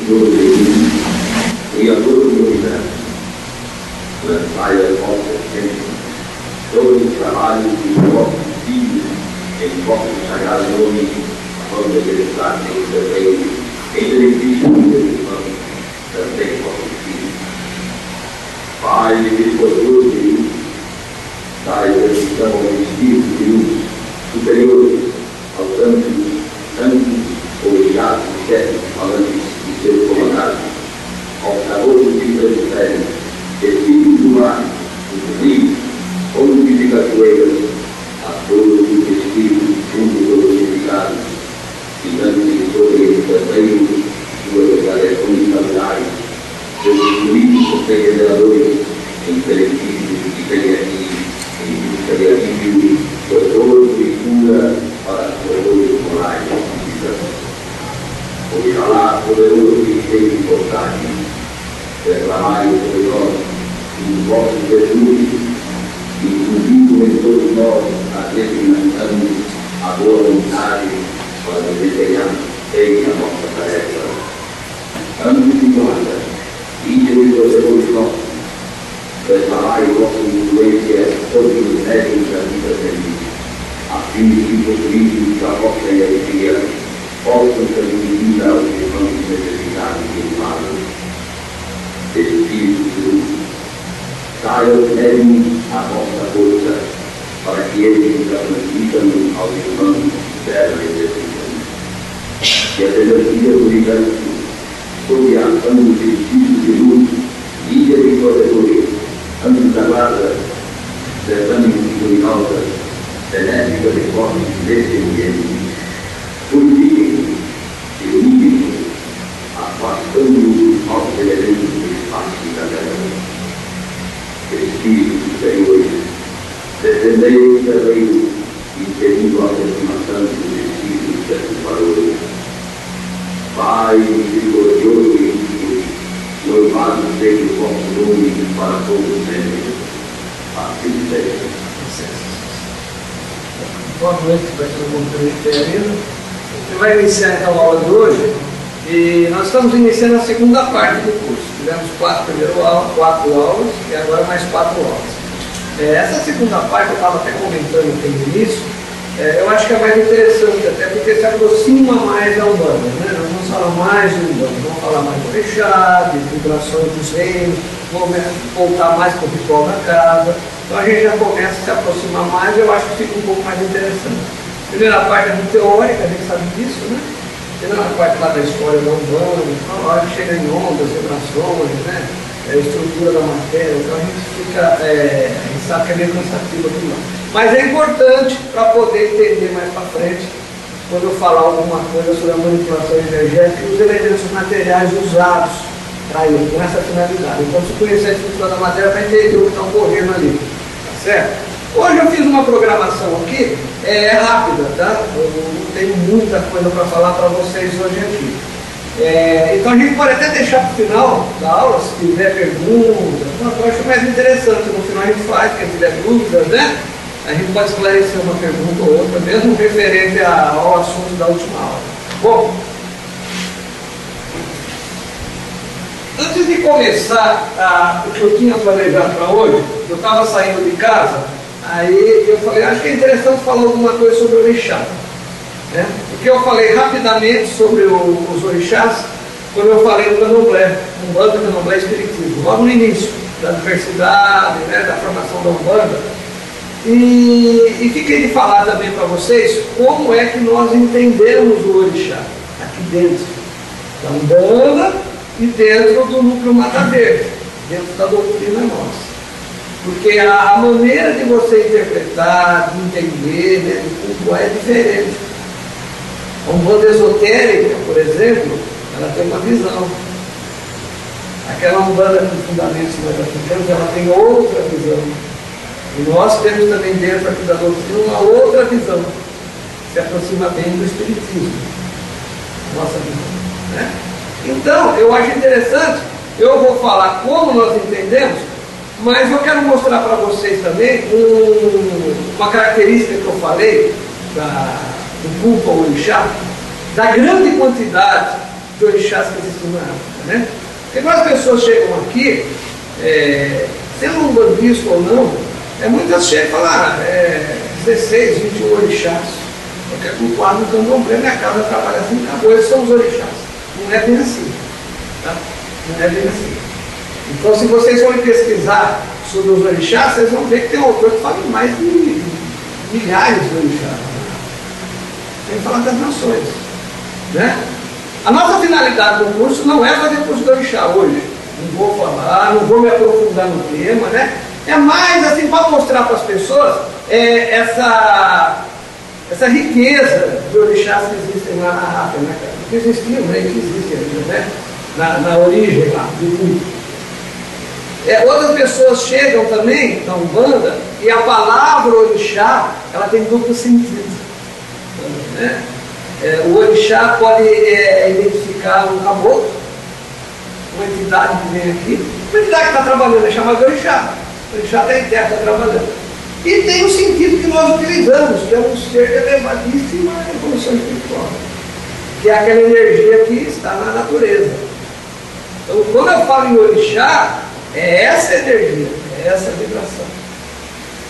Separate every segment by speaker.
Speaker 1: Deus, Criador do universo, lançai as vossas bênçãos, todos os trabalhos dos vossos filhos, em vosso sagrado nome, vamos exercitar em serviço, em benefício dos irmãos, também vossos filhos. Pai misericordioso de luz, dai permissão aos espíritos de luz superiores, aos santos orixás e chefes falantes de seus comandados, aos calouros de transférem, espíritos do mar, dos rios, onde fica cachoeiras, a todos os espíritos juntos glorificados, e dando-se sobre eles também suas responsabilidades, seus políticos e reveladores, em benefício que vem aqui, em busca de alívio, socorro e cura para as pessoas morais e santas. Oxalá, poderoso e cheio de vontade, derramai sobre nós os vossos virtudes e infundido em todos nós a determinação, a boa vontade para desempenhar bem a nossa tarefa. Antes de nada, ide todos nós, derramai vossa influência sobre os médios da vida feliz, a fim de que possuídos da vossa energia possam transmitir aos irmãos necessitados e humanos. Espírito de luz, dai aos médios a vossa força, para que eles transmitam aos irmãos dela necessitam. Que as energias do universo, sob a ação dos espíritos de luz, líderes e protetores, anjos da guarda, sertânicos luminosas, benéficas e fortes desse ambiente, purifiquem, iluminem, afastando os maus elementos do espaço da terra. Espíritos superiores, defendei o terreno, impedindo a aproximação dos espíritos perturbadores. Pai misericordioso e infinito, louvado seja o vosso nome para todos sempre. Assim seja.
Speaker 2: Boa noite para todo mundo que está aí. Você vai iniciar então a aula de hoje e nós estamos iniciando a segunda parte do curso. Tivemos 4 aulas e agora mais 4 aulas. Essa segunda parte, eu estava até comentando aqui no início, eu acho que é mais interessante, até porque se aproxima mais da Umbanda, né? Nós vamos falar mais de Umbanda, vamos falar mais do orixá, de vibrações dos reinos, vamos voltar mais para o ritual da casa. Então a gente já começa a se aproximar mais e eu acho que fica um pouco mais interessante. A primeira parte é muito teórica, a gente sabe disso, né? A primeira parte lá da história da Umbanda, a hora que chega em ondas, vibrações, né? A estrutura da matéria, então a gente fica, a gente sabe que é meio cansativo aqui lá. Mas é importante para poder entender mais para frente, quando eu falar alguma coisa sobre a manipulação energética e os elementos materiais usados para isso, com essa finalidade. Então, se conhecer a estrutura da matéria, vai entender o que está ocorrendo ali, tá certo? Hoje eu fiz uma programação aqui, rápida, tá? Eu não tenho muita coisa para falar para vocês hoje aqui. Então a gente pode até deixar para o final da aula, se tiver perguntas, eu acho mais interessante, no final a gente faz, quem tiver dúvidas, né? A gente pode esclarecer uma pergunta ou outra, mesmo referente ao assunto da última aula. Bom, antes de começar o que eu tinha planejado para hoje, eu estava saindo de casa, aí eu falei, acho que é interessante falar alguma coisa sobre o orixá. Porque eu falei rapidamente sobre os orixás quando eu falei do candomblé, Umbanda, candomblé e espiritismo, logo no início da diversidade, né, da formação da Umbanda. E fiquei de falar também para vocês como é que nós entendemos o orixá aqui dentro da Umbanda e dentro do núcleo Mata Verde, dentro da doutrina nossa. Porque a maneira de você interpretar, de entender, né, de culto é diferente. A Umbanda esotérica, por exemplo, ela tem uma visão. Aquela Umbanda com fundamentos mais africanos, ela tem outra visão. E nós temos também dentro aqui da doutrina uma outra visão, que se aproxima bem do espiritismo. Nossa visão, né? Então, eu acho interessante, eu vou falar como nós entendemos, mas eu quero mostrar para vocês também uma característica que eu falei do culto ao orixá, da grande quantidade de orixás que existem na África, né? Porque quando as pessoas chegam aqui, sendo um bandista ou não, muitas chegam e falam, 16, 21 orixás. Porque cultuado no candomblé, minha casa trabalha assim, acabou, eles são os orixás. Não é bem assim. Tá? Não é bem assim. Então, se vocês forem pesquisar sobre os orixás, vocês vão ver que tem um autor que fala em mais de milhares de orixás. Tem que falar das nações. Né? A nossa finalidade do curso não é fazer curso de orixá hoje. Não vou falar, não vou me aprofundar no tema, né? É mais assim para mostrar para as pessoas essa riqueza de orixás que existem lá na África, né? Que existiam, né? Que existem ainda, né? Na origem lá do culto. Outras pessoas chegam também da Umbanda e a palavra orixá, ela tem duplo sentido. Né? O orixá pode identificar um caboclo, uma entidade que vem aqui, uma entidade que está trabalhando, é chamada de orixá. O orixá está em terra, está trabalhando. E tem o sentido que nós utilizamos, que é um ser elevadíssimo à evolução espiritual, que é aquela energia que está na natureza. Então, quando eu falo em orixá, é essa energia, é essa vibração.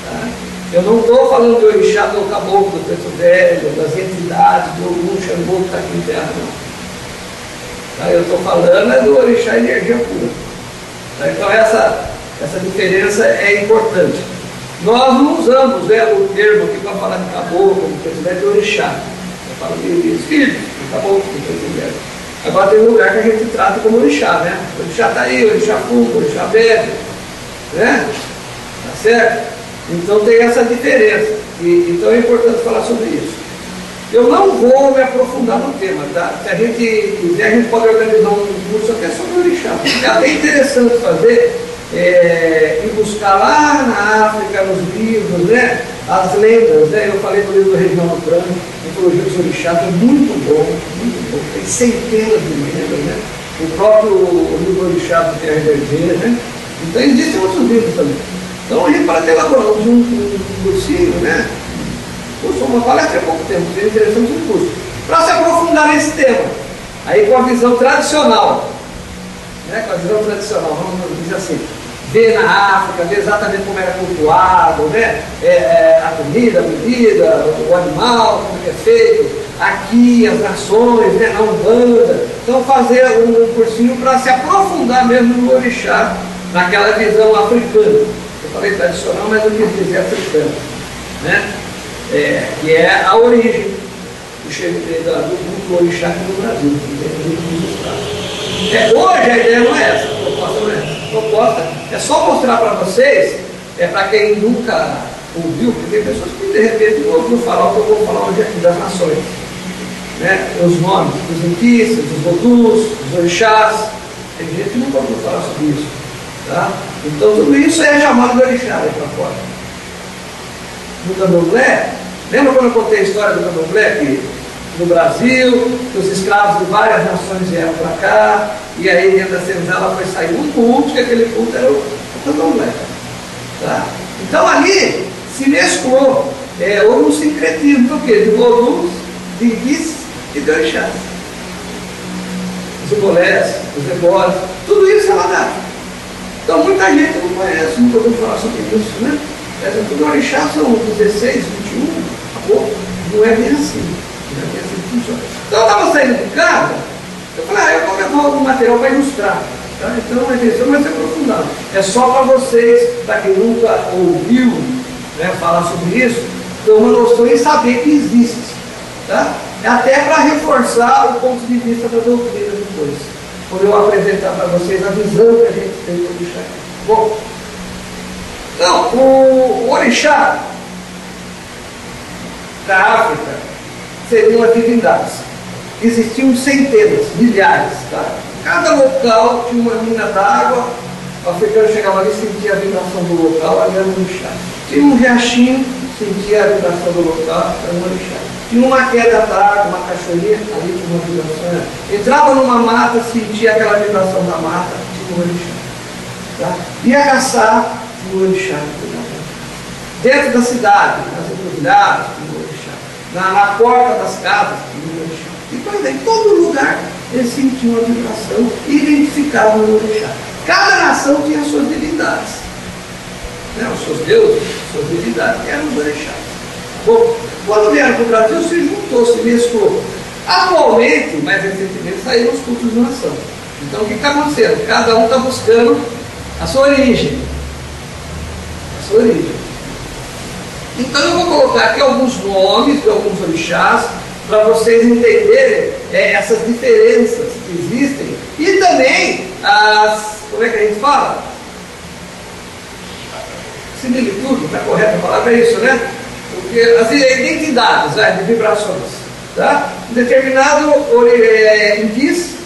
Speaker 2: Tá? Eu não estou falando de orixá do caboclo, do preto velho, das entidades, do Ogum, Xangô que está aqui em terra, não. Tá? Eu estou falando do orixá energia pura. Tá? Então essa diferença é importante. Nós não usamos o termo aqui para falar de caboclo, de preto velho, de orixá. Eu falo de espírito, de caboclo, de preto velho. Agora tem um lugar que a gente trata como orixá, né? O orixá está aí, o orixá fumo, o orixá bebe, né? Tá certo? Então tem essa diferença. Então é importante falar sobre isso. Eu não vou me aprofundar no tema, tá? Se a gente quiser, a gente pode organizar um curso até sobre o orixá. É até interessante fazer, e buscar lá na África, nos livros, né? As lendas, né? Eu falei do livro do Reginaldo Prano, Mitologia dos Orixás, é muito bom, tem centenas de lendas, né? O próprio livro do Orixá do Terra Vermelha, né? Então existem outros livros também. Então a gente pode elaborar um cursinho, né? Uma palestra é pouco tempo, seria interessante um curso. Para se aprofundar nesse tema, aí com a visão tradicional, né? Com a visão tradicional, vamos dizer assim. Ver na África, ver exatamente como era cultuado, né? A comida, a bebida, o animal, como é feito, aqui as nações, né? Na Umbanda. Então fazer um cursinho para se aprofundar mesmo no orixá, naquela visão africana. Eu falei tradicional, mas eu quis dizer africana, né? Que é a origem do orixá aqui no Brasil. Hoje a ideia não é essa, a proposta não é essa. A proposta é só mostrar para vocês, para quem nunca ouviu, porque tem pessoas que de repente não ouviram falar o que eu vou falar hoje aqui das nações. Né? Os nomes dos inquistas, dos vodus, dos orixás. Tem gente que nunca ouviu falar sobre isso. Tá? Então tudo isso é chamado de orixá aí para fora. No candomblé, lembra quando eu contei a história do candomblé? Que no Brasil, que os escravos de várias nações vieram para cá, e aí dentro da senzala foi sair um culto, que aquele culto era o candomblé. Tá? Então ali se mesclou, houve um sincretismo do quê? De vodus, de inquis e de orixás. Os ibolés, os ebores, tudo isso é lá da África. Então muita gente não conhece, nunca ouviu falar sobre isso, né? Tudo orixá são 16, 21, acabou. Não é bem assim. Então eu estava saindo de casa, eu falei, eu vou levar algum material para ilustrar. Tá? Então a intenção vai ser aprofundada. É só para vocês, para quem nunca ouviu, né, falar sobre isso, ter uma noção e saber que existe. Tá? É até para reforçar o ponto de vista da doutrina depois. Quando eu apresentar para vocês a visão que a gente tem do orixá. Bom, então, o orixá da África seriam as divindades. Existiam centenas, milhares. Tá? Cada local tinha uma mina d'água, o africano chegava ali e sentia a vibração do local, ali era um orixá. Tinha um riachinho, sentia a vibração do local, era um orixá. Tinha uma queda d'água, uma cachoeirinha, ali tinha uma vibração. Entrava numa mata, sentia aquela vibração da mata, tinha um orixá. Tá? Ia caçar, tinha um orixá. Dentro da cidade, nas encruzilhadas, tinha um orixá. Na porta das casas, tinha um orixá. E em todo lugar eles sentiam a vibração e identificavam o orixá. Cada nação tinha as suas divindades, né? Os seus deuses, as suas divindades, que eram os orixás. Bom, quando vieram para o Brasil, se juntou, se mesclou. Atualmente, mais recentemente, saíram os cultos de nação. Então, o que está acontecendo? Cada um está buscando a sua origem. A sua origem. Então, eu vou colocar aqui alguns nomes de alguns orixás, para vocês entenderem essas diferenças que existem. E também as, como é que a gente fala? Similitude, está correta a palavra, é isso, né? Porque as identidades, né, de vibrações. Tá? Um determinado inquis,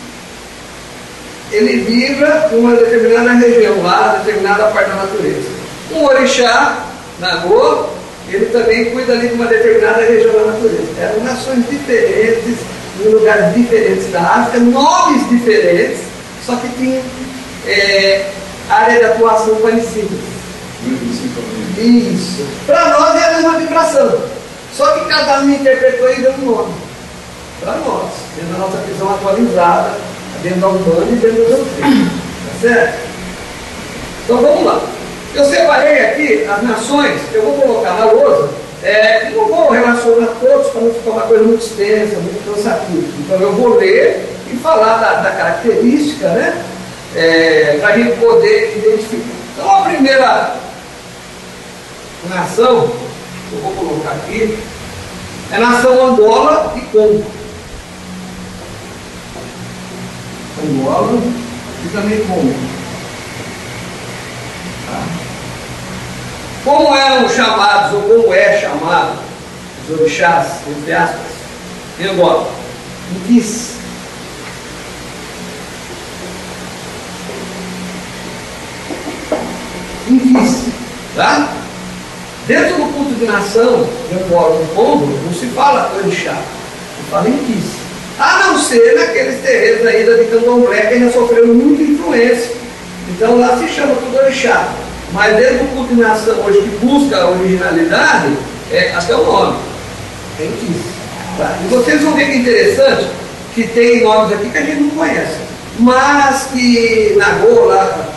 Speaker 2: ele vibra em uma determinada região, lá, determinada parte da natureza. Um orixá, Nagô, ele também cuida ali de uma determinada região da natureza. Eram nações diferentes, em lugares diferentes da África, nomes diferentes, só que tinham área de atuação parecida. Isso. Para nós é a mesma vibração, só que cada um interpretou e deu um nome. Para nós, dentro da nossa visão atualizada, dentro da Umbanda e dentro da doutrina. Tá certo? Então vamos lá. Eu separei aqui as nações, eu vou colocar na lousa, não vou relacionar todos para não ficar uma coisa muito extensa, muito cansativa. Então eu vou ler e falar da característica, né? Para a gente poder identificar. Então a primeira nação, eu vou colocar aqui, é a nação Angola e Congo. Angola e também Congo. Tá? Como eram chamados, ou como é chamado, os orixás, entre aspas, em Angola? Inquis. Inquis. Tá? Dentro do culto de nação, de Angola, do Congo, não se fala orixá, se fala Inquis. A não ser naqueles terreiros ainda de candomblé que ainda sofreram muita influência. Então lá se chama tudo orixá. Mas dentro do culto de nação hoje que busca a originalidade, até o nome. É Inquis. Tá? E vocês vão ver que é interessante que tem nomes aqui que a gente não conhece. Mas que Nagô lá,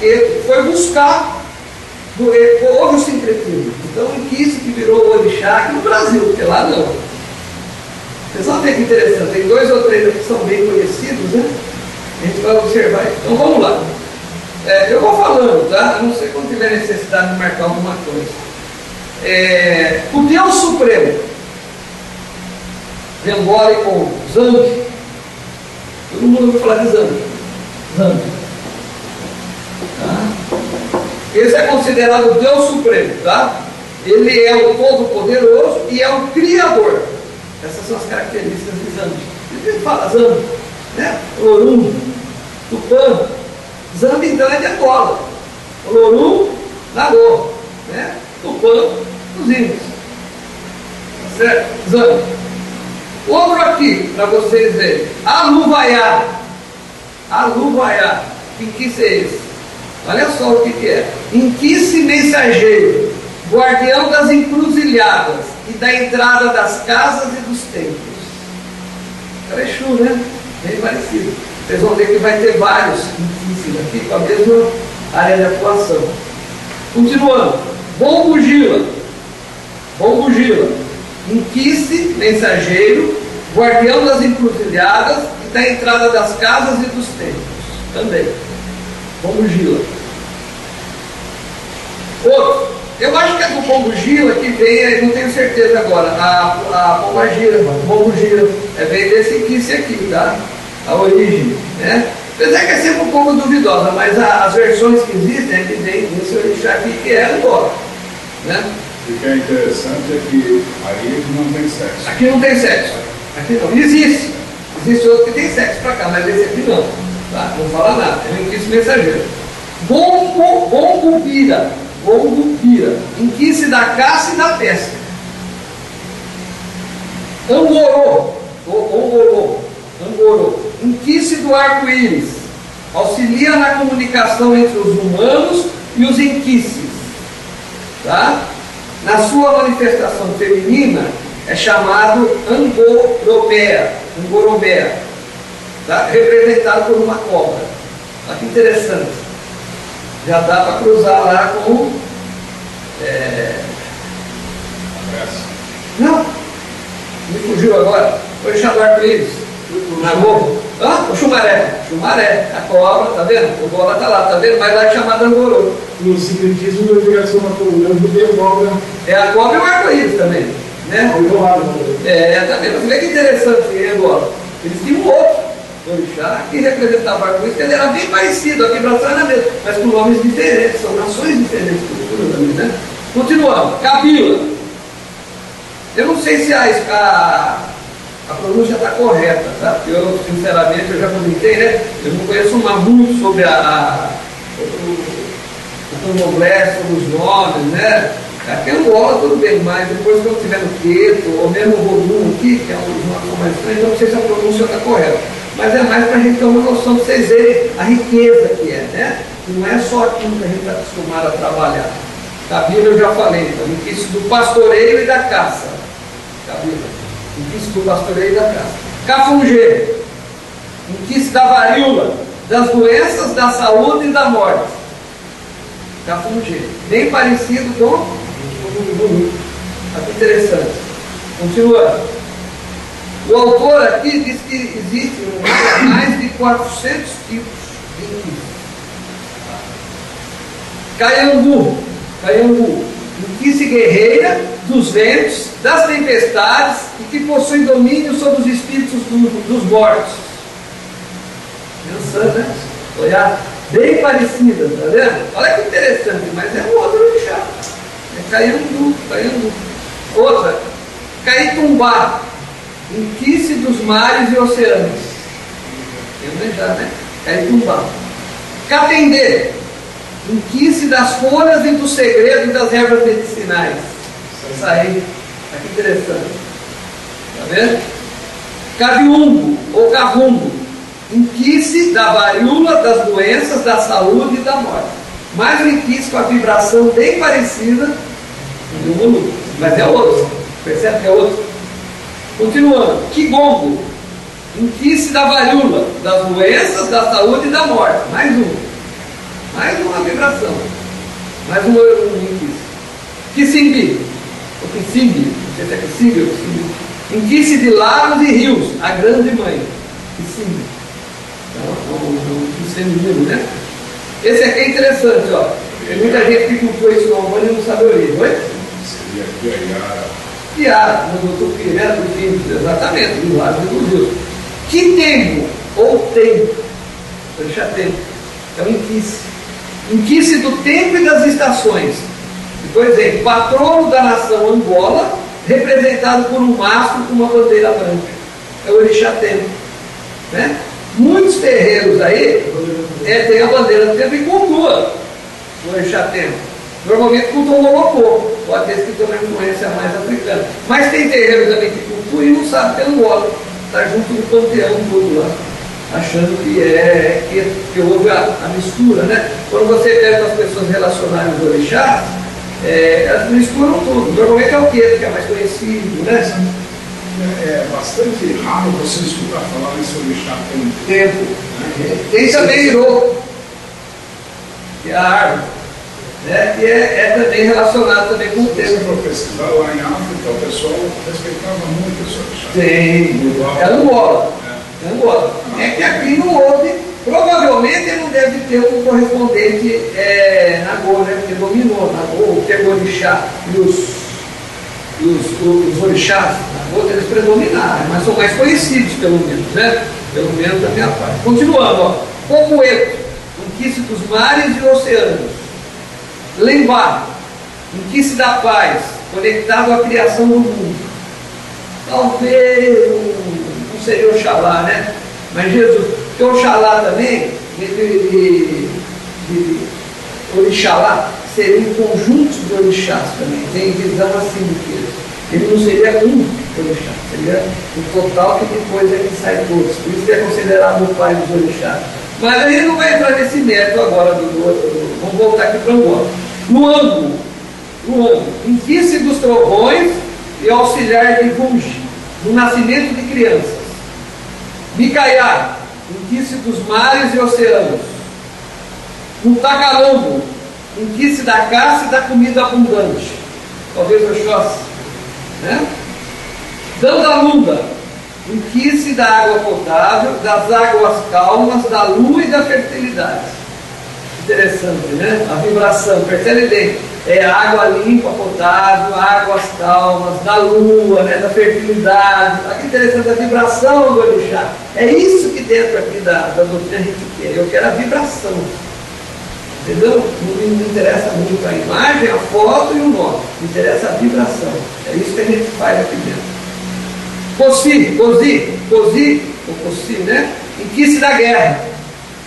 Speaker 2: foi buscar, houve o sincretismo. Então Inquis que virou orixá aqui no Brasil, porque lá não. Vocês vão ver que interessante, tem 2 ou 3 aqui que são bem conhecidos, né? A gente vai observar. Então vamos lá. Eu vou falando, tá? Eu não sei quando tiver necessidade de marcar alguma coisa. O Deus Supremo, de Angola e Congo, Zambi. Todo mundo ouviu falar de Zambi. Zambi. Tá? Esse é considerado o Deus Supremo, tá? Ele é o Todo-Poderoso e é o Criador. Essas são as características de Zambi. A gente fala Zambi, né? Lorum, Tupã. Zambi então é de Angola. Lorum, Nagô, né? Tupã, os índios. Tá certo? Zambi. Outro aqui, para vocês verem. Aluvaiá. Aluvaiá. Inquis é esse? Olha só o que é. Inquis mensageiro, guardião das encruzilhadas e da entrada das casas e dos templos. Exu, né? Bem parecido. Vocês vão ver que vai ter vários Inquis aqui com a mesma área de atuação. Continuando. Bombugila. Bombugila. Inquis mensageiro, guardião das encruzilhadas e da entrada das casas e dos templos. Também. Bombugila. Outro. Eu acho que é do Bombugila que vem, não tenho certeza agora, a Pombagira, Bombugila, vem desse Inquis aqui, tá? A origem, né? Apesar que é sempre um pouco duvidosa, mas as versões que existem é que vem desse orixá aqui, que é Angola, né?
Speaker 3: O que é interessante é que aí não tem sexo.
Speaker 2: Aqui não tem sexo. Aqui não. Existe. Existe outro que tem sexo pra cá, mas esse aqui não. Tá? Não fala nada. É um Inquis mensageiro. Bombupira. Bombupira. Inquis da caça e da pesca. Angorô. Angorô. Inquis do arco-íris. Auxilia na comunicação entre os humanos e os inquises. Tá? Na sua manifestação feminina é chamado Angorobea. tá? Representado por uma cobra. Olha que interessante. Já dá para cruzar lá com... Não, me fugiu agora. Foi chamar arco-íris. O chumaré. Chumaré, a cobra, tá vendo? O bola tá lá, tá vendo? Mas lá é chamado angorô.
Speaker 4: No sincretismo da ligação na coluna, porque o cobra.
Speaker 2: É a cobra e o arco-íris também, né? Tá vendo? Você vê que interessante, hein, bola? Eles tinham outro orixá que representava o arco-íris, que ele era bem parecido, a vibração era a mesma, mas com nomes diferentes, são nações diferentes, culturas também, né? Continuando, Kabila. Eu não sei se a pronúncia está correta, tá? Porque eu, sinceramente, eu já comentei, né? Eu não conheço muito sobre o candomblé, sobre os nomes, né? Aqui Angola tudo bem, mas depois que eu estiver no Queto, ou mesmo o Vodum aqui, que é uma nação mais estranha, não sei se a pronúncia está correta. Mas é mais para a gente ter uma noção de vocês verem a riqueza que é, né? Não é só aquilo que a gente está acostumado a trabalhar. Kabila eu já falei, então, inquício do pastoreio e da caça. Kabila, inquício do pastoreio e da caça. Cafungê, inquício da varíola, das doenças, da saúde e da morte. Cafungê, bem parecido com o Voodoo. Olha que interessante. Continuando. O autor aqui diz que existem mais de 400 tipos de inquício. Caiambu, inquício guerreira dos ventos, das tempestades e que possui domínio sobre os espíritos dos mortos. Pensando, né? Olha, bem parecida, tá vendo? Olha que interessante, mas é um outro orixá. É Caiambu. Outra, Caitumbá, inquício dos mares e oceanos. Entendeu já, né? Caitumbá. Catendê, inquício das folhas e dos segredos das ervas medicinais. Isso aí, olha que interessante. Tá vendo? Caviumbo ou Cavumbo, inquício da varíola, das doenças, da saúde e da morte. Mais um inquício com a vibração bem parecida do volume, mas é outro. Percebe que é outro? Continuando, Kigongo, inquício da varíola, das doenças, da saúde e da morte. Mais uma vibração. Mais um inquício. Kisimbi, ou Kisimbi, não sei se é Kisimbi ou Kisimbi. Inquício de lagos e rios, a grande mãe. Kisimbi. Então, feminino, né? Esse aqui é interessante, ó. Tem muita gente que cultua isso no Albano e não sabe a origem, oi?
Speaker 3: Seria
Speaker 2: Piara, no Tupi, né? Exatamente, do lado do Rio. Que tempo ou tempo? Deixa tempo. É um inquício. Inquício do tempo e das estações. Por exemplo, patrono da nação Angola, representado por um mastro com uma bandeira branca. É o orixá tempo. Né? Muitos terreiros aí tem a bandeira do tempo e cultua o orixá tempo. Normalmente cultua o Molocô, pode ter que ter uma influência mais africana. Mas tem terreiros também que cultuam e não sabe que é Angola. Está junto do panteão todo lá, achando que houve a mistura, né? Quando você pega as pessoas relacionadas aos orixás, elas misturam tudo. Normalmente é o quê? Que é mais conhecido, né?
Speaker 3: É bastante raro você escutar falar nesse orixá
Speaker 2: tempo. Tem também Irô, que é a árvore, né? Que é também relacionado também com o tempo.
Speaker 3: Se você for pesquisar lá em África, o pessoal respeitava muito esse orixá.
Speaker 2: Sim, é Angola. É que aqui não houve, provavelmente ele não deve ter um correspondente Nagô, né? Porque dominou Nagô, pegou orixá e os orixás, eles predominaram, mas são mais conhecidos pelo menos, né? Pelo menos da minha parte. Continuando, ó. Cocoeto, inquício dos mares e oceanos. Lembá, inquício da paz, conectado à criação do mundo. Talvez não seria Oxalá, né? Mas Jesus, porque Oxalá também, de Orixalá, seria um conjunto de orixás também. Tem visão assim do que ele não seria um orixá, seria o total que depois é que sai todos. Por isso que é considerado o pai dos orixás. Mas a gente não vai entrar nesse mérito agora vamos voltar aqui para Angola. Luango, inquício dos trovões e auxiliar de Vungi, do nascimento de crianças. Micaiá, inquice dos mares e oceanos. Mutacalambo, inquice da caça e da comida abundante. Talvez Oxóssi, né? Dandalunda, inquice da água potável, das águas calmas, da lua e da fertilidade. Interessante, né? A vibração, percebe bem? É água limpa, potável, águas calmas, da lua, né? Da fertilidade. Olha que interessante a vibração do orixá. É isso que dentro aqui da doutrina a gente quer. Eu quero a vibração. Entendeu? Não me interessa muito a imagem, a foto e o nome. Me interessa a vibração. É isso que a gente faz aqui dentro. Cosi, né? Inquice da guerra,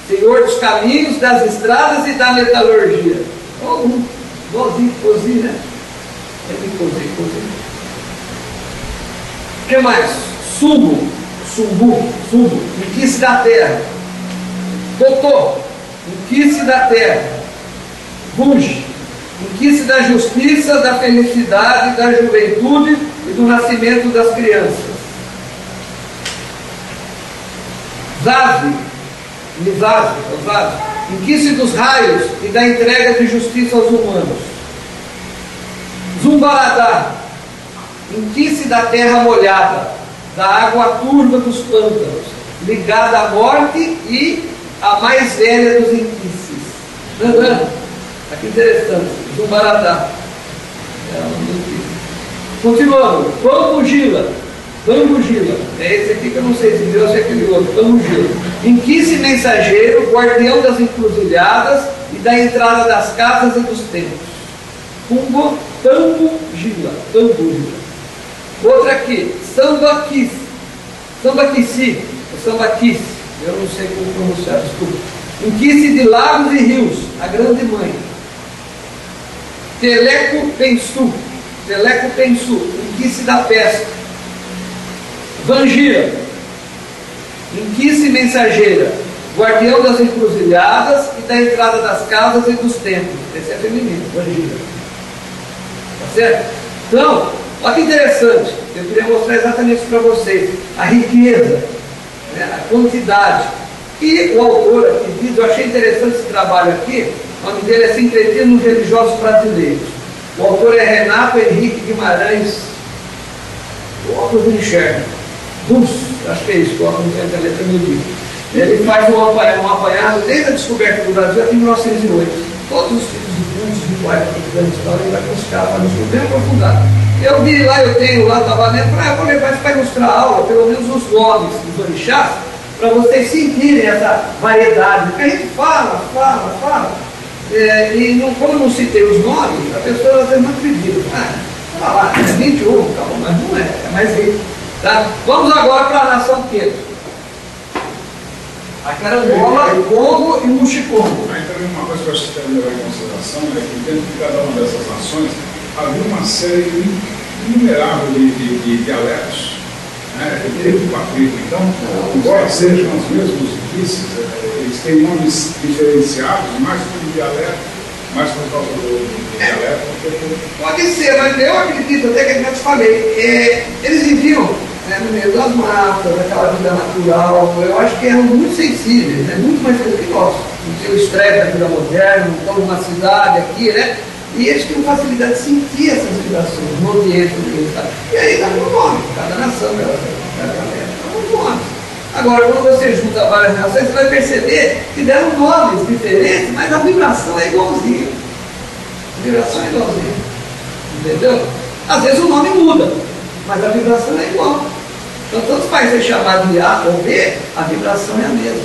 Speaker 2: senhor dos caminhos, das estradas e da metalurgia. Cosi, né? Cosi. O que mais? Sumbu, inquice da terra. Totô, inquice da terra. Buge, inquice da justiça, da felicidade, da juventude e do nascimento das crianças. Zazi, inquice dos raios e da entrega de justiça aos humanos. Zumbaradá, inquice da terra molhada, da água turva dos pântanos, ligada à morte e a mais velha dos inquices. Aqui interessante, Zumbaradá. Continuando, Pambugila, é esse aqui que eu não sei se viu, se é aquele outro, Pambugila. Inquice mensageiro, guardião das encruzilhadas e da entrada das casas e dos templos. Pambugila. Outra aqui, Sambaquisi, eu não sei como pronunciar, desculpa. Inquice de lagos e rios, a grande mãe. Teleco Pensu, inquice da pesca. Vangira, inquice mensageira, guardião das encruzilhadas e da entrada das casas e dos templos. Esse é feminino, Vangira. Tá certo? Então, olha que interessante. Eu queria mostrar exatamente isso para vocês. A riqueza, né, a quantidade. E o autor aqui diz, eu achei interessante esse trabalho aqui, o nome dele é Sincretismo Religiosos Brasileiros. O autor é Renato Henrique Guimarães, o óculos não enxerga. Acho que é isso, que o óculos não tem a letra no livro. Ele faz um apanhado desde a descoberta do Brasil até 1908. Todos os tipos de pontos rituais da história, ele vai buscar para nos bem aprofundado. Eu vi lá, eu tenho lá, estava lendo, eu vou levar isso para ilustrar a aula, pelo menos os nomes dos orixás, para vocês sentirem essa variedade. Porque a gente fala. E não, como eu não citei os nomes, a pessoa às vezes não acredita. Fala lá, é 21, calma, mas não é mais rico. Tá? Vamos agora para a nação Queto. A Carangola, Congo e Muxicongo.
Speaker 3: Aí também uma coisa que eu acho que deve levar em consideração é que dentro de cada uma dessas nações havia uma série inumerável de dialetos, né? Dentro do África. Então, embora sejam os mesmos inquices, eles têm nomes diferenciados, mais por dialeto, mais por causa do dialeto.
Speaker 2: Pode ser, mas eu acredito até que eu te falei, eles viviam no meio das matas, daquela vida natural. Eu acho que eram muito sensíveis, né? Muito mais do que nós. Não tinha o estresse da vida moderna, não estão numa cidade aqui, né? E eles tinham facilidade de sentir essas vibrações no ambiente onde eles estavam. E aí dá um nome, cada nação, cada galera, dá um nome. Agora, quando você junta várias nações, você vai perceber que deram nomes diferentes, mas a vibração é igualzinha. A vibração é igualzinha. Entendeu? Às vezes o nome muda, mas a vibração é igual. Então, tanto faz você chamar de A ou B, a vibração é a mesma.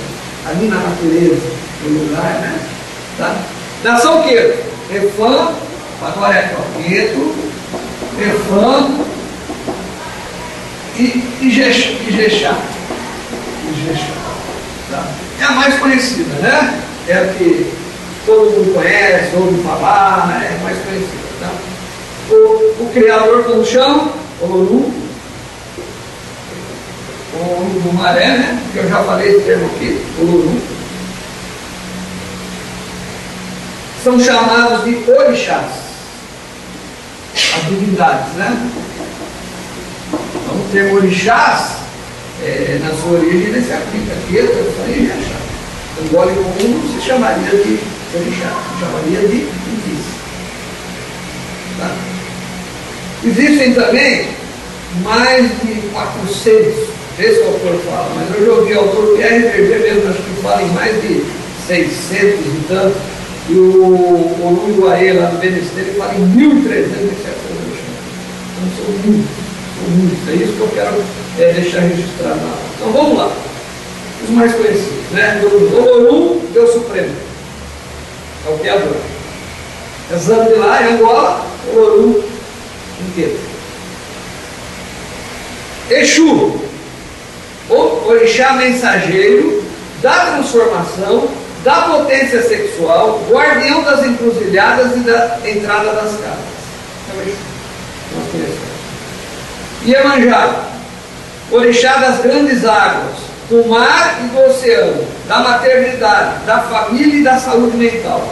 Speaker 2: Ali na natureza, no lugar, né? Tá? Nação Queto, Efã, agora é Queto, Efã e Jexá. Tá? É a mais conhecida, né? É a que todo mundo conhece, ouve falar, é a mais conhecida. Tá? O criador, como chama? Olorum. O Olorum do Maré, né? Que eu já falei esse termo aqui, Olorum. São chamados de orixás, as divindades, né? Então, o termo orixás na sua origem, ele se aplica aqui, eu falei em Iriachá. O gole comum não se chamaria de orixá, se chamaria de vice. Tá? Existem também mais de 400, esse autor fala, mas eu já ouvi o autor RVG mesmo, acho que fala em mais de 600 e tanto, e o Uruguai lá do BNC, ele fala em 1.300 orixás. Então são muitos, é isso que eu quero deixar registrado lá. Então vamos lá, os mais conhecidos, né? O Olorum, Deus Supremo, é o criador. É Zambilá, em Angola, Olorum, inteiro. Exu, o orixá mensageiro da transformação, da potência sexual, guardião das encruzilhadas e da entrada das casas. É o Exu. Nós conhecemos. Iemanjá, orixá das grandes águas, do mar e do oceano, da maternidade, da família e da saúde mental.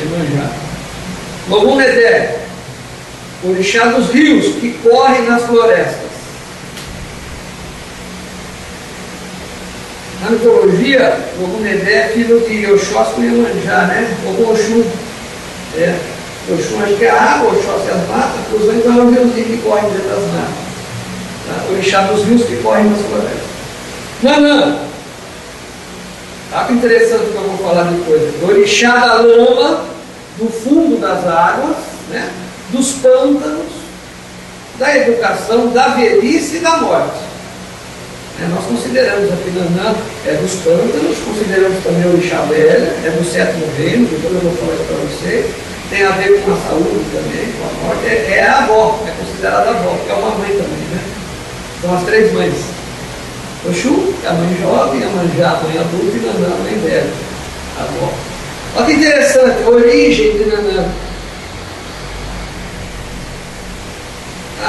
Speaker 2: Iemanjá. Logumedé, orixá dos rios que correm nas florestas. Na mitologia, Logumedé é filho de Oxóssi e Iemanjá, né? Ou Oxum. Oxum acho que é a água, Oxóssi as matas, cruzou, então é um riozinho que corre dentro das matas. Tá? Orixá dos rios que correm nas florestas. Nanã. Olha que interessante que eu vou falar depois. Orixá da lama, do fundo das águas, né? Dos pântanos, da educação, da velhice e da morte. Nós consideramos aqui Nanã dos pântanos, consideramos também o orixá velha, do sétimo reino, depois eu vou falar isso para vocês. Tem a ver com a saúde também, com a morte. É a avó, é considerada a avó, que é uma mãe também, né? São as três mães. Oxum, que é a mãe jovem, Iemanjá, a mãe adulta, e Nanã, a mãe velha, a avó. Olha que interessante, a origem de Nanã.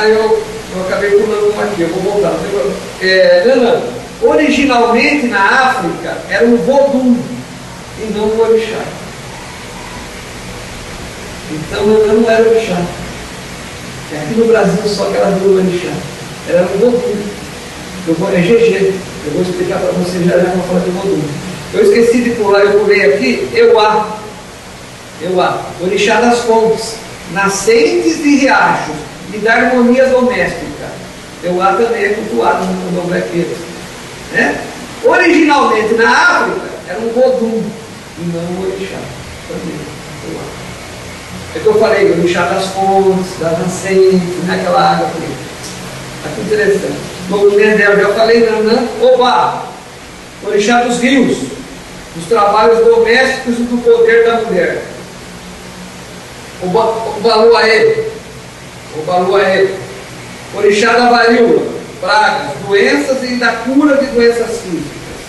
Speaker 2: Eu acabei pulando uma aqui, eu vou voltar. Nanã, originalmente na África era um vodum e não um orixá. Então Nanã não era orixá. Aqui no Brasil só que ela virou orixá. Era um vodum. É GG. Eu vou explicar para vocês já vou falar de vodum. Eu esqueci de pular, eu pulei aqui. Euá, orixá das fontes, nascentes de riachos e da harmonia doméstica. Euá também é cultuado no candomblé queiro, né? Originalmente na África era um vodum e não um orixá. Também, Euá. É que eu falei, orixá das fontes, das nascentes, né? Aquela água ali. Olha que interessante. No Mendel, já falei, Nanã, Obá, orixá dos rios, dos trabalhos domésticos e do poder da mulher. Obaluaê, orixá da varíola, pragas, doenças e da cura de doenças físicas.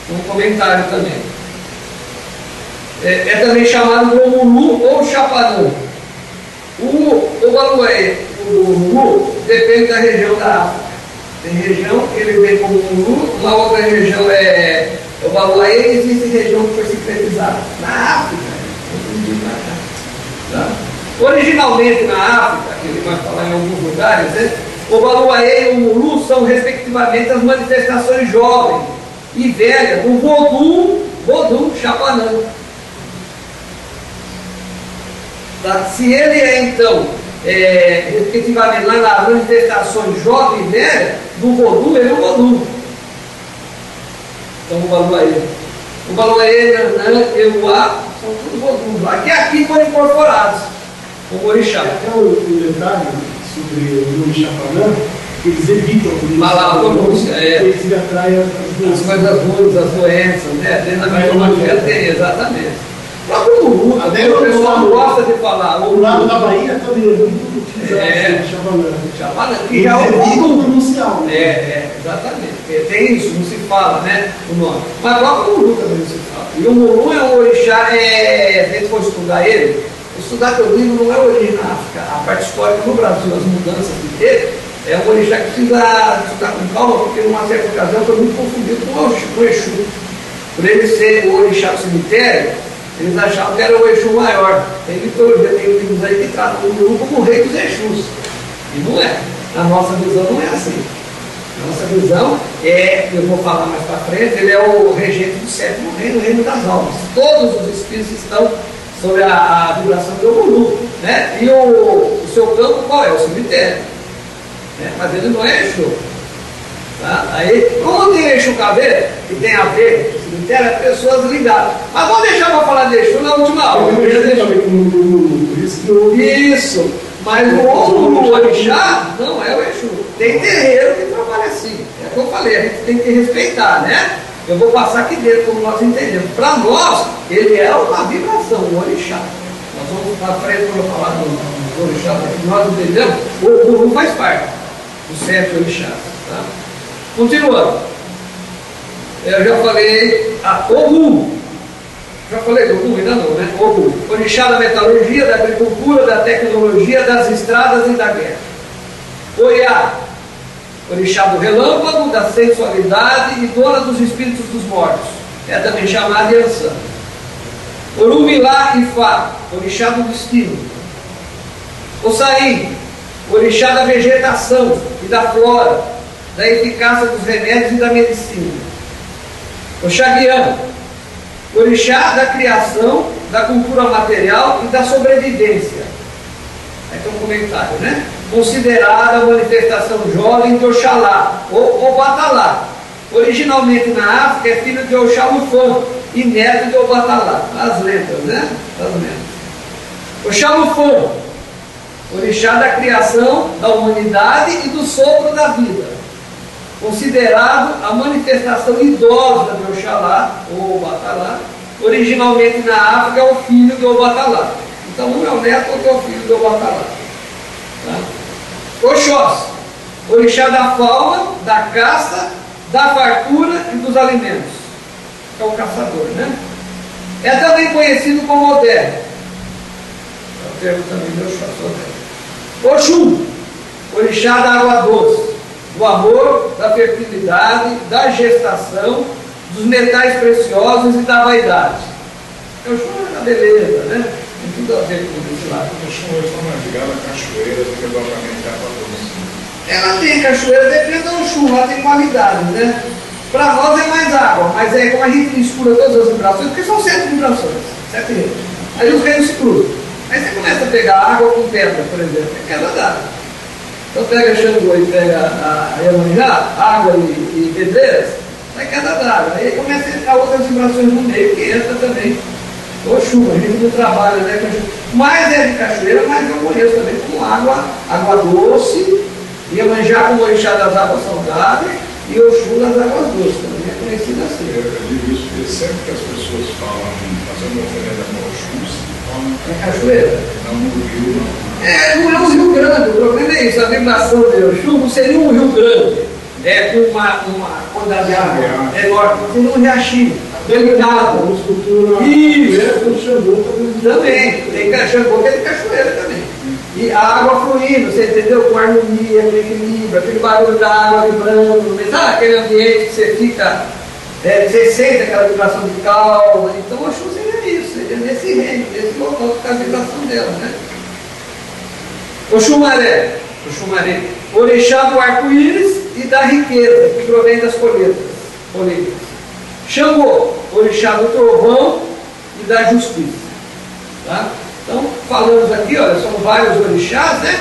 Speaker 2: Um comentário também. É também chamado de Omulu ou Chapanã. O Obaluaê, o Omulu, depende da região da África. Tem região que ele vem como Omulu, uma outra região é Obaluaê, e existe região que foi sincretizada. Na África, tá? Originalmente na África, que ele vai falar em alguns lugares, né? O Obaluaê e o Omulu são respectivamente as manifestações jovens e velhas do Vodum Chapanã. Tá? Se ele é então, respectivamente lá nas manifestações jovem e velha, do Vodum, ele é o Vodum. Então o Obaluaê, Nanã, Euá, são todos Voduns lá, que aqui foram incorporados como orixá.
Speaker 4: Até um detalhe sobre o orixá Panã, que eles evitam
Speaker 2: a pronúncia,
Speaker 4: eles atraem
Speaker 2: as coisas ruins, as doenças, né? Dentro da mitologia tem, exatamente. O próprio Muru, o pessoal não gosta de falar.
Speaker 4: O lado da Bahia também é muito utilizado,
Speaker 2: Chapanã, que já é o
Speaker 4: Vodum pronuncial.
Speaker 2: Exatamente. Tem isso, não se fala, né? O nome. Mas o próprio Muru também não se fala. E o Muru é um orixá, se a gente for estudar ele, estudar que eu digo não é origem na África. A parte histórica no Brasil, as mudanças que teve, é um orixá que precisa estudar com calma, porque numa certa ocasião foi muito confundido com o Exu. Por ele ser o orixá do cemitério, eles achavam que era o Exu maior. Tem mitologia, tem livros aí que tratam o Muru como o rei dos Exus. E não é. Na nossa visão não é assim. A nossa visão é, eu vou falar mais para frente, ele é o regente do sétimo reino, o reino das almas. Todos os espíritos estão sobre a vibração do Oguru, né? E o seu campo qual é? O cemitério. Né? Mas ele não é Exu. Tá? Aí, como tem Exu Caveira, que tem a ver com o cemitério, é pessoas ligadas. Mas vamos deixar para falar de Exu na última aula. Isso. Mas o orixá não é o Exu. Tem terreiro que trabalha assim. É o que eu falei, a gente tem que respeitar, né? Eu vou passar aqui dentro, como nós entendemos. Para nós, ele é uma vibração, um orixá. Nós vamos para frente quando eu falar do orixá, nós entendemos, o Guru faz parte dos 7 orixás. Tá? Continuando. Eu já falei Ogum. Já falei do Ogum, ainda não, né? Ogum. Orixá da metalurgia, da agricultura, da tecnologia, das estradas e da guerra. Oiá. Orixá do relâmpago, da sensualidade e dona dos espíritos dos mortos. É também chamada Yansan. Orumilá Ifá, orixá do destino. Ossaí, orixá da vegetação e da flora, da eficácia dos remédios e da medicina. Oxaguian, orixá da criação, da cultura material e da sobrevivência. Aí tem um comentário, né? Considerada a manifestação jovem de Oxalá, ou Obatalá. Originalmente na África é filho de Oxalufã e neto de Obatalá. As lendas, né? As lendas. Oxalufã, orixá da criação, da humanidade e do sopro da vida. Considerado a manifestação idosa de Oxalá, ou Obatalá. Originalmente na África é o filho de Obatalá. Então um é o neto, outro é o filho de Obatalá. Tá? Oxós, orixá da fauna, da caça, da fartura e dos alimentos. É o caçador, né? É também conhecido como Odé. É o termo também de Oxós. Oxum, orixá da água doce, do amor, da fertilidade, da gestação, dos metais preciosos e da vaidade. Oxum é da beleza, né? Tem tudo a ver com esse lado.
Speaker 3: O Oxum hoje está mais ligado à cachoeira do que propriamente à água doce.
Speaker 2: Ela tem cachoeira, depende do Oxum, ela tem qualidade, né? Para nós é mais água, mas é como a gente mistura todas as vibrações, porque são 7 vibrações, 7 reinos. Aí os reinos se cruzam. Aí você começa a pegar água com pedra, por exemplo, é queda d'água. Então pega Xangô e pega a Iemanjá, água e pedreiras, vai queda d'água. Aí começa a entrar outras vibrações no meio, que entra também. Oxum, a gente não trabalha, né? Mas é de cachoeira, mas eu conheço também como água doce, Iemanjá como orixá das águas saudáveis e Oxum das águas doces, também é conhecido assim.
Speaker 3: Eu digo isso porque sempre que as pessoas falam fazendo oferenda para Oxum, falam
Speaker 2: É cachoeira?
Speaker 3: não no rio, não.
Speaker 2: Não é um rio grande, o problema é isso, a vibração de Oxum não seria um rio grande, com uma quantidade de água enorme, seria um riachinho. Delicado,
Speaker 4: uma estrutura.
Speaker 2: Isso.
Speaker 4: Com Xangô
Speaker 2: Também, tem Xangô que é de cachoeira também. E a água fluindo, você entendeu? Com harmonia, com equilíbrio, aquele barulho da água vibrando, sabe aquele ambiente que você fica, você sente aquela vibração de calma. Então o Oxum seria isso, seria nesse reino, nesse local que está a vibração dela, né? Oxumaré, orixá do arco-íris e da riqueza, que provém das colheitas. Xangô, orixá do trovão e da justiça. Tá? Então, falamos aqui, olha, são vários orixás, né?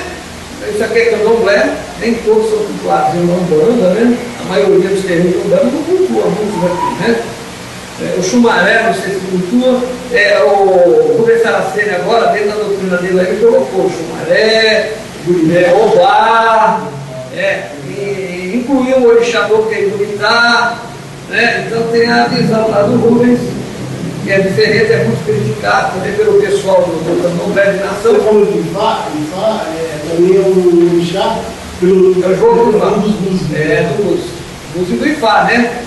Speaker 2: Isso aqui é candomblé, nem todos são cultuados em Umbanda, né? A maioria dos terreiros de Umbanda não cultua muitos aqui, né? O Xumaré, não sei se cultua, o Rubens Saraceni agora, dentro da doutrina dele, ele colocou o Xumaré, o Obá, incluiu o orixá do que é Iburitá, né? Então tem a visão lá do Rubens, que é diferente, é muito criticado também pelo pessoal do candomblé de nação.
Speaker 4: Você falou de Ifá, também é um orixá pelo.
Speaker 2: É o jogo do Ifá. Do Búzios e do Ifá, né?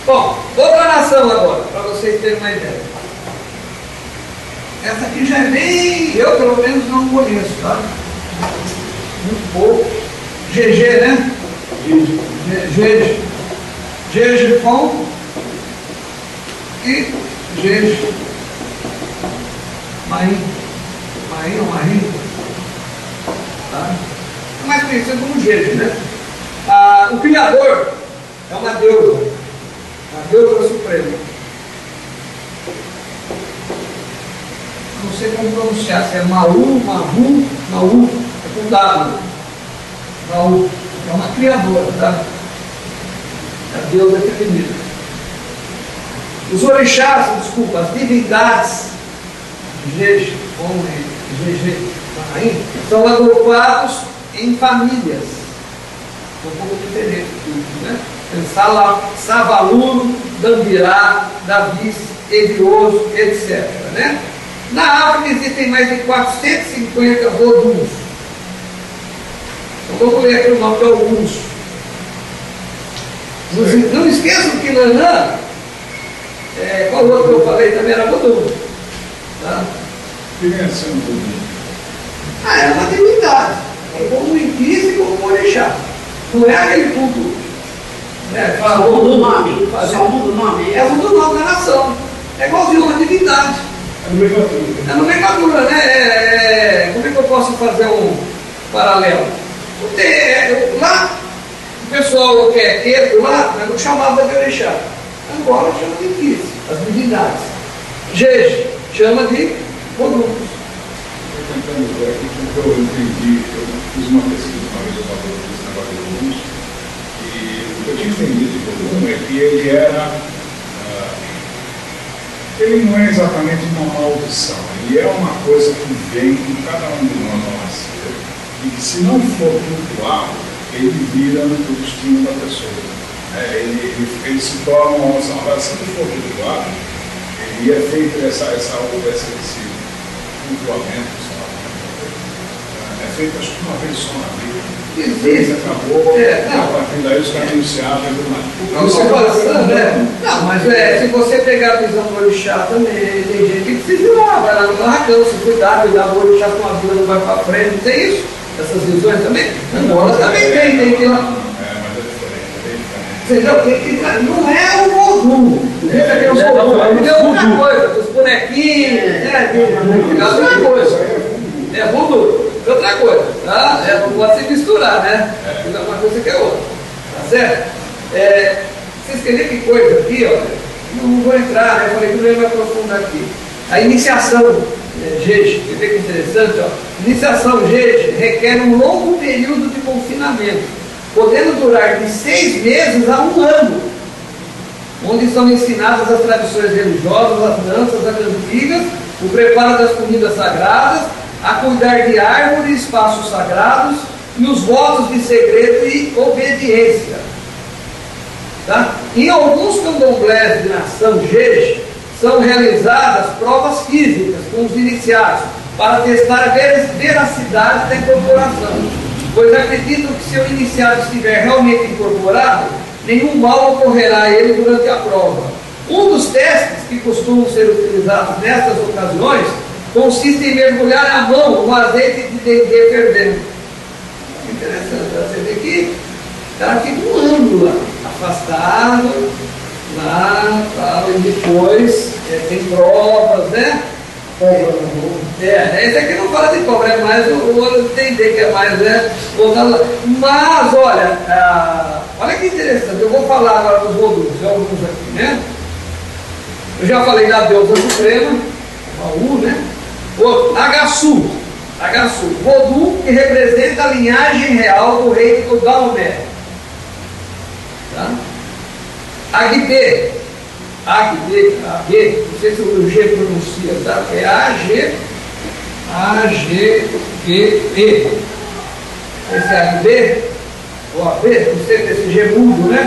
Speaker 2: Bom, outra nação agora, para vocês terem uma ideia. Essa aqui já é bem, eu pelo menos não conheço, tá? Muito pouco. GG, né? GG com e GG. Marim, tá? É mais conhecido como GG, né? O Criador é uma deusa, a deusa suprema. Não sei como pronunciar, se é Maú, Mahu, Maú, é com W. Maú, é uma criadora, tá? A deusa feminina. Os orixás, desculpa, as divindades, Jeje, Homem, Jeje, Rainha, são agrupados em famílias. Um pouco diferente, né? Savaluro, Dambirá, Davis, Ebioso, etc. Né? Na África existem mais de 450 voduns. Então vamos ler aqui o nome de alguns. Não esqueçam que Nanã, qual outro que eu falei também era vodum. Tá? É uma divindade. É como o Inquis e como o Orixá. Não é aquele culto.
Speaker 5: Só muda o nome. Só muda o nome.
Speaker 2: É muda o nome da nação. É igualzinho uma divindade. É nomenclatura, né? Como é que eu posso fazer um paralelo? Lá, o pessoal que é queiro lá, não chamava de Orixá. Agora chama de Inquis, as divindades. Jeje chama de Vodum.
Speaker 3: Tentando ver aqui que eu entendi, eu fiz uma pesquisa uma vez sobre esse negócio de Vodum, e o que eu tinha entendido de Vodum é que ele não é exatamente uma maldição, ele é uma coisa que vem com cada um de nós ao nascer, e que se não for cultuado, ele vira o destino da pessoa. Ele se torna uma maldição. Agora, se não for cultuado, ele é feito esse cultuamento, é feito acho que uma vez só na vida.
Speaker 2: Existe.
Speaker 3: Acabou, a partir daí os caminhos se abrem do
Speaker 2: né? Não, mas se você pegar a visão do Orixá também, tem gente que precisa ir lá, vai lá no barracão, se cuidar do Orixá com a vida, não vai para frente, não tem isso? Essas visões também? Angola também tem que ir lá.
Speaker 3: Mas é diferente,
Speaker 2: não é o vodum. É outra coisa, os bonequinhos, é outra coisa. É voodoo, é outra coisa, tá? Não pode se misturar, né? Uma coisa que é outra, tá certo? Vocês querem ver que coisa aqui, ó? Não vou entrar, né? Eu falei que não ia aprofundar aqui. A iniciação Jeje, você vê que interessante, ó. Iniciação Jeje requer um longo período de confinamento, podendo durar de 6 meses a 1 ano, onde são ensinadas as tradições religiosas, as danças, as cantigas, o preparo das comidas sagradas, a cuidar de árvores e espaços sagrados e os votos de segredo e obediência. Tá? Em alguns candomblés de nação Jeje são realizadas provas físicas com os iniciados para testar a veracidade da incorporação, pois acreditam que se o iniciado estiver realmente incorporado, nenhum mal ocorrerá a ele durante a prova. Um dos testes que costumam ser utilizados nestas ocasiões consiste em mergulhar a mão no azeite de dendê fervendo. Interessante, você vê que ela fica 1 ano lá, afastado, lá, tal, e depois tem provas, né? Esse aqui não fala de cobra, é mais o outro dendê, que é mais, né? Mas, olha que interessante, eu vou falar agora dos volumes, alguns aqui, né? Eu já falei da deusa suprema, Maú, né? Outro, Agaçu, Vodum, que representa a linhagem real do rei do Daomé. Tá? Agbe, não sei se o G pronuncia, tá? É A-G-B-E. Esse Agbe, ou AB, não sei se esse G mudo, né?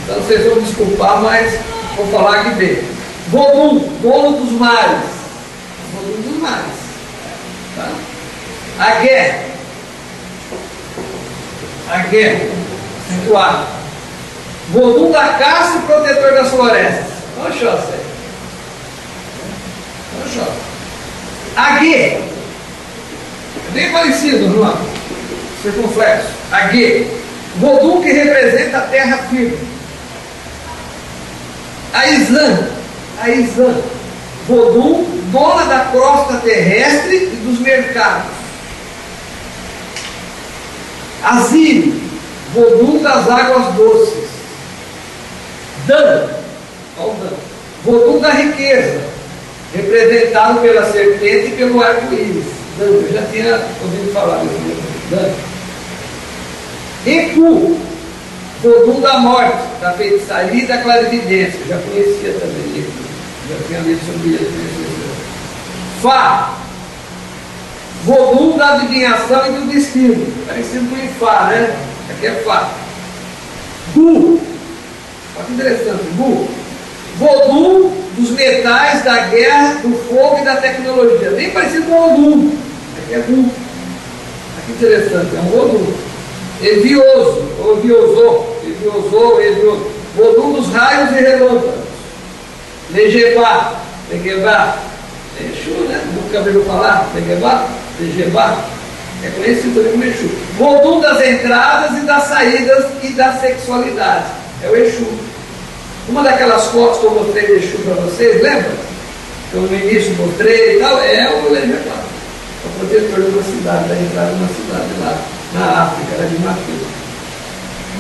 Speaker 2: Então vocês vão desculpar, mas vou falar Agbe. Vodum, dono dos mares. Tá? Agué, acentuado. Vodum da caça e protetor das florestas. Oxóssi. Aguê. É bem parecido, não é? Circunflexo. Aguê. Vodum que representa a terra firme. Aizã. Vodum, dona da crosta terrestre e dos mercados. Aziri, Vodum das águas doces. Dan, olha o Dan. Vodum da riqueza, representado pela serpente e pelo arco-íris. Dan, eu já tinha ouvido falar desse livro. Dan. Eku, Vodum da morte, da feitiçaria e da clarividência. Eu já conhecia também Eku. Já tinha lido sobre ele. Fá, Vodum da adivinhação e do destino. Parecido com Ifá, né? Aqui é Fá. Gu, olha que interessante. Gu, Vodum dos metais, da guerra, do fogo e da tecnologia. Bem parecido com o Vodum. Aqui é Gu. Olha que interessante, é um Vodum. Evioso, ou Evioso. Vodum dos raios e relâmpagos. Legebá, Exu, né? Nunca ouviu falar? Legebá. É conhecido também como Exu. Vodum das entradas e das saídas e da sexualidade. É o Exu. Uma daquelas fotos que eu mostrei de Exu para vocês, lembra? Que eu no início mostrei e tal, é o Legebá. É o protetor de uma cidade, da entrada de uma cidade lá na África, era de Matheus.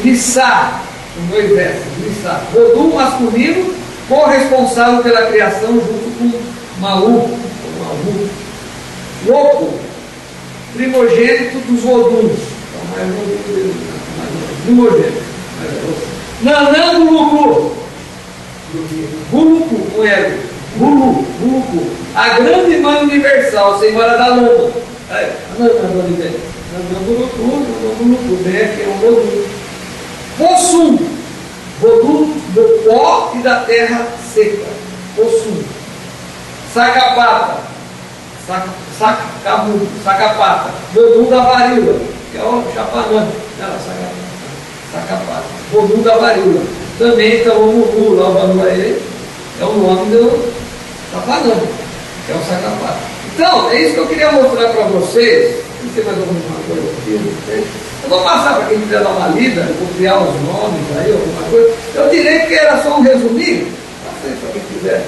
Speaker 2: Lissá, com 2 versos, Lissá. Vodum masculino, corresponsável pela criação junto com Maú. Louco, primogênito dos Voduns. Primogênito. Nananguluku, Guluku, com L. Guluku, a grande mãe universal, Senhora da Lama. Nananguluku, vem aqui, é um Vodum. Possum, Vodum do pó e da terra seca. Possum. Sacapata, Sacapata, Vodum da varíola, que é o Chapanã, Sacapata, Vodum da varíola. Também está o Mulu, lá o Banuaê, é o nome do Chapanã, que é o Sacapata. Então, é isso que eu queria mostrar para vocês. Não sei mais alguma coisa aqui, eu vou passar para quem quiser dar uma lida, vou criar os nomes aí, alguma coisa. Eu direi que era só um resuminho, passei para quem quiser.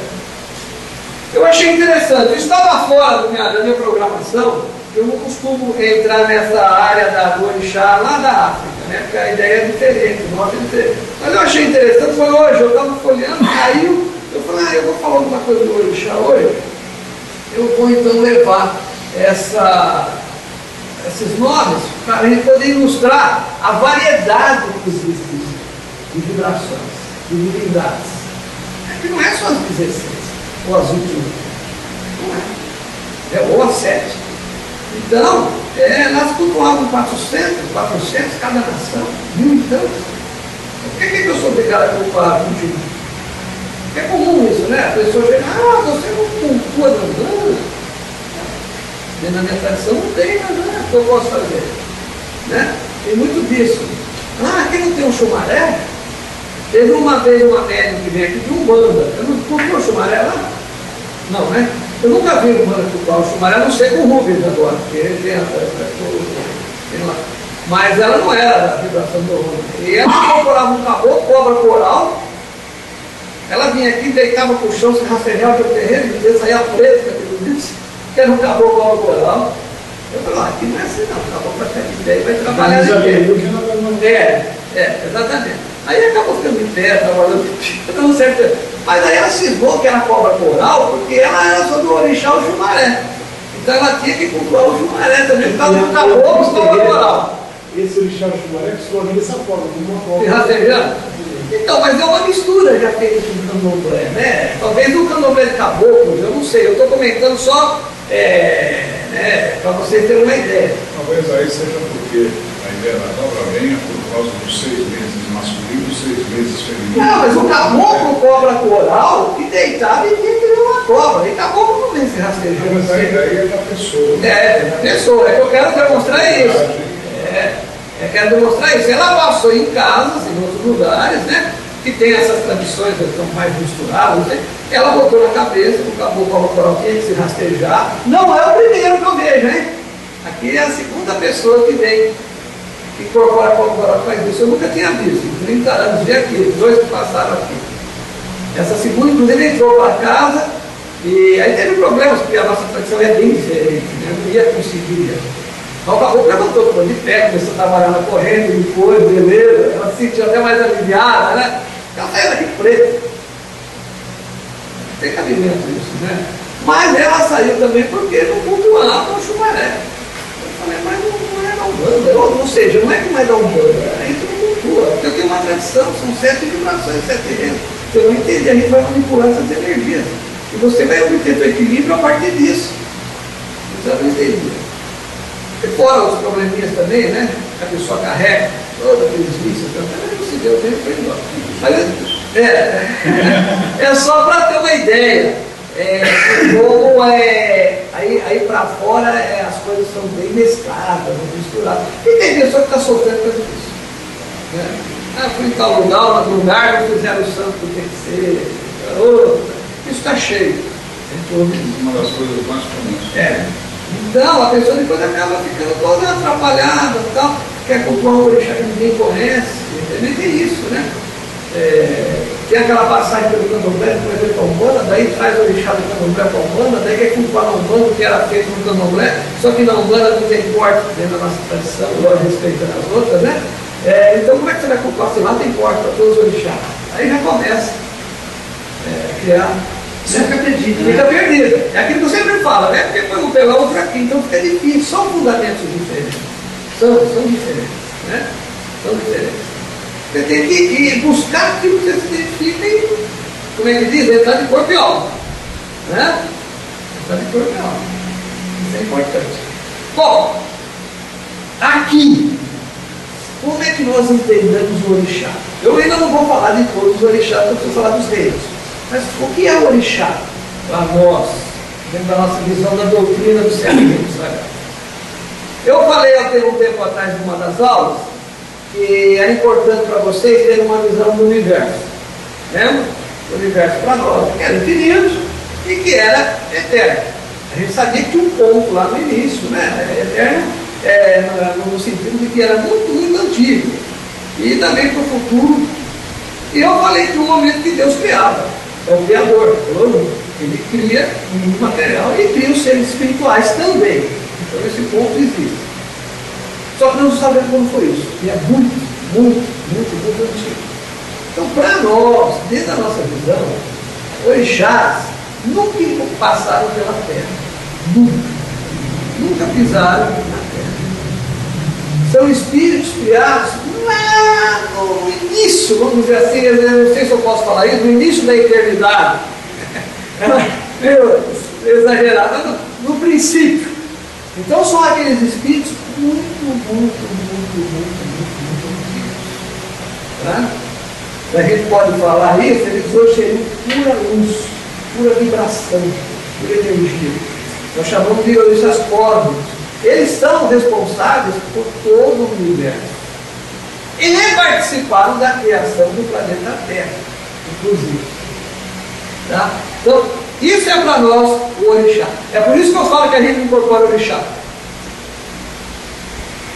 Speaker 2: Eu achei interessante, eu estava fora da minha programação, eu não costumo entrar nessa área do orixá lá da África, né? Porque a ideia é diferente, o nome é diferente. Mas eu achei interessante, foi hoje, eu estava folheando, aí eu falei, eu vou falar alguma coisa do orixá hoje, eu vou então levar esses nomes para a gente poder ilustrar a variedade que existe de vibrações, de divindades. Que não é só as 16. Ou as 21. Não é. Ou as 7. Então, nós cultuávamos 400 cada nação, 1000 e tantos. Por que eu sou obrigado a cultuar 21? É comum isso, né? A pessoa chega, você não cultua Nanã. Na minha tradição não tem Nanã, o que eu posso fazer? Né? Tem muito disso. Aqui não tem um chumaré? Teve uma vez uma médium que veio aqui de Umbanda. Eu não cultuo o chumaré lá? Não, né? Eu nunca vi o Umbanda cultuar o chumaré, não sei com o Rubens agora, porque ele tem lá. Mas ela não era da vibração do Rubens. E ela incorporava um caboclo, cobra coral. Ela vinha aqui, deitava para o chão, se rastreava pelo terreno, e saía preta, que era um caboclo, cobra coral. Eu falei, aqui não é assim não, o caboclo vai ficar de pé e vai trabalhar de pé. Exatamente. Aí acabou ficando em pé, trabalhando, dando certo. Mas aí ela cismou que era cobra coral, porque ela era sobre o orixá o Xumaré. Então ela tinha que cultuar o Xumaré também, por causa do caboclo cobra coral.
Speaker 4: Esse orixá o Xumaré que se tornou dessa forma, como uma cobra.
Speaker 2: Rastejando? Então, mas é uma mistura já feita com o candomblé, né? Talvez o candomblé de caboclos, eu não sei, eu estou comentando só para vocês terem uma ideia.
Speaker 3: Talvez aí seja porque a ideia da cobra venha por causa dos 6 meses masculinos e 6 meses femininos.
Speaker 2: Não, mas o caboclo cobra coral que deitava e tinha que ver uma cobra. E caboclo não vem se rastejando.
Speaker 3: Mas a ideia é da pessoa.
Speaker 2: Da pessoa. É que eu quero demonstrar isso. Eu quero demonstrar isso. Ela passou em casas, em outros lugares, né? Que tem essas tradições que estão mais misturadas, né? Ela botou na cabeça que o caboclo coral tinha que se rastejar. Não é o primeiro que eu vejo, hein? Aqui é a segunda pessoa que vem, que incorpora o coral faz isso. Eu nunca tinha visto. Em 30 anos vi aqui, 2 que passaram aqui. Essa segunda, inclusive, entrou para casa e aí teve problemas, porque a nossa tradição é bem diferente, né? Eu não ia conseguir Então, o caboclo levantou, ficou de pé, começou a trabalhar na corrente, depois, beleza, ela se sentiu até mais aliviada, né? Ela saiu daqui preta. Tem cabimento isso, né? Mas ela saiu também porque não cultuava o chumaré. Eu falei, mas não é da Umbanda, ou seja, não é que não é da Umbanda, a gente não cultua, porque eu tenho uma tradição, são 7 vibrações, 7 reinos. Se eu não entender, a gente vai manipular essas energias. E você vai obter o equilíbrio a partir disso. Você não entender. E fora os probleminhas também, né? Que a pessoa carrega, todos aqueles vícios, também não se deu tempo para ir embora. Mas é só para ter uma ideia. Como aí para fora as coisas são bem mescladas, misturadas. E tem pessoa que está sofrendo com isso. Né? Fui em tal lugar, não fizeram o santo que tem que ser. Isso está cheio.
Speaker 3: Uma das coisas mais comuns.
Speaker 2: Então, a pessoa depois acaba ficando toda atrapalhada, tal, quer cultuar um orixá que ninguém conhece, também tem isso, né? Tem aquela passagem pelo candomblé, que foi para a Umbanda, daí traz o orixá do candomblé para a Umbanda, daí quer cultuar na Umbanda, que era feito no candomblé, só que na Umbanda não tem corte dentro da nossa tradição, lógico, respeitando as outras, né? Então, como é que você vai cultuar? Se lá tem corte para todos os orixás. Aí já começa a criar.
Speaker 5: Fica perdido,
Speaker 2: Fica perdido. É aquilo que eu sempre falo, né? Porque depois eu vou pegar outro aqui, então fica difícil. São fundamentos diferentes. São diferentes, né? São diferentes. Você tem que buscar aquilo que você se identifica e, como é que diz? Entrar de corpo e alma. Né? Entrar de corpo e alma. Isso é importante. Bom, aqui, como é que nós entendemos o orixá? Eu ainda não vou falar de todos os orixás, eu vou falar dos reis. Mas o que é o orixá para nós, dentro da nossa visão da doutrina do Certo Sagrado? Eu falei há um tempo atrás, em uma das aulas, que era importante para vocês terem uma visão do universo. Lembra? O universo para nós, que era infinito e que era eterno. A gente sabia que tinha um ponto lá no início, né? Eterno, no sentido de que era muito, muito antigo. E também para o futuro. E eu falei que o momento que Deus criava. É o Criador, ele cria o mundo material e cria os seres espirituais também. Então esse ponto existe. Só que nós não sabemos como foi isso. E é muito, muito, muito, muito antigo. Então, para nós, dentro da nossa visão, orixás nunca passaram pela terra. Nunca pisaram na terra. São espíritos criados lá no início, vamos dizer assim, eu não sei se eu posso falar isso, no início da eternidade. Meio exagerado, mas no princípio. Então são aqueles espíritos muito antigos. Tá? A gente pode falar isso, eles hoje seriam pura luz, pura vibração, pura energia. Nós chamamos de orixás cósmicos. Eles são responsáveis por todo o universo. E participaram da criação do planeta Terra, inclusive. Tá? Então, isso é para nós o orixá. É por isso que eu falo que a gente incorpora o orixá.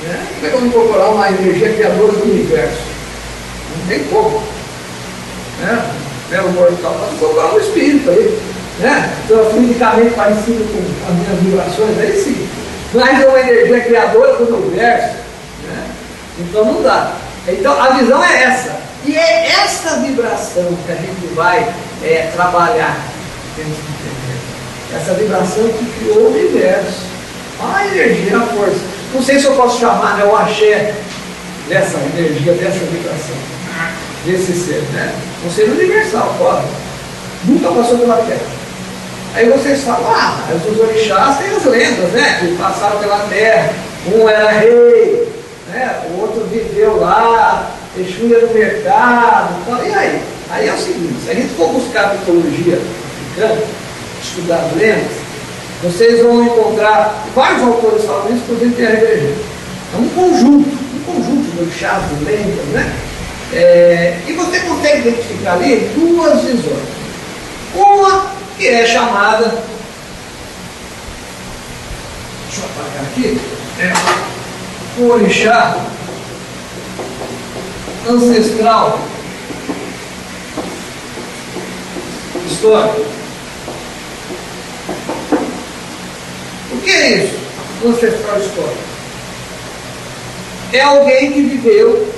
Speaker 2: Como é que eu vou incorporar uma energia criadora do universo? Não tem como. Pelo mortal, para incorporar um espírito aí. Então, fluidicamente parecido com as minhas vibrações, aí sim. Mas é uma energia criadora do universo. Então não dá. Então a visão é essa. E é essa vibração que a gente vai trabalhar. Essa vibração que criou o universo. A energia, a força. Não sei se eu posso chamar, né, o axé dessa energia, dessa vibração, desse ser, né? Um ser universal, pode. Nunca passou pela Terra. Aí vocês falam, mas os orixás têm as lendas, né? Que passaram pela Terra. Um era rei, né? O outro viveu lá, Exu ia no mercado, tal. E aí? Aí é o seguinte, se a gente for buscar a mitologia africana, estudar as lendas, vocês vão encontrar, vários autores falam isso, inclusive tem a RBG. É um conjunto de orixás, de lendas, né? E você consegue identificar ali duas visões. Uma que é chamada, deixa eu apagar aqui, o orixá ancestral histórico. O que é isso? O ancestral histórico. é alguém que viveu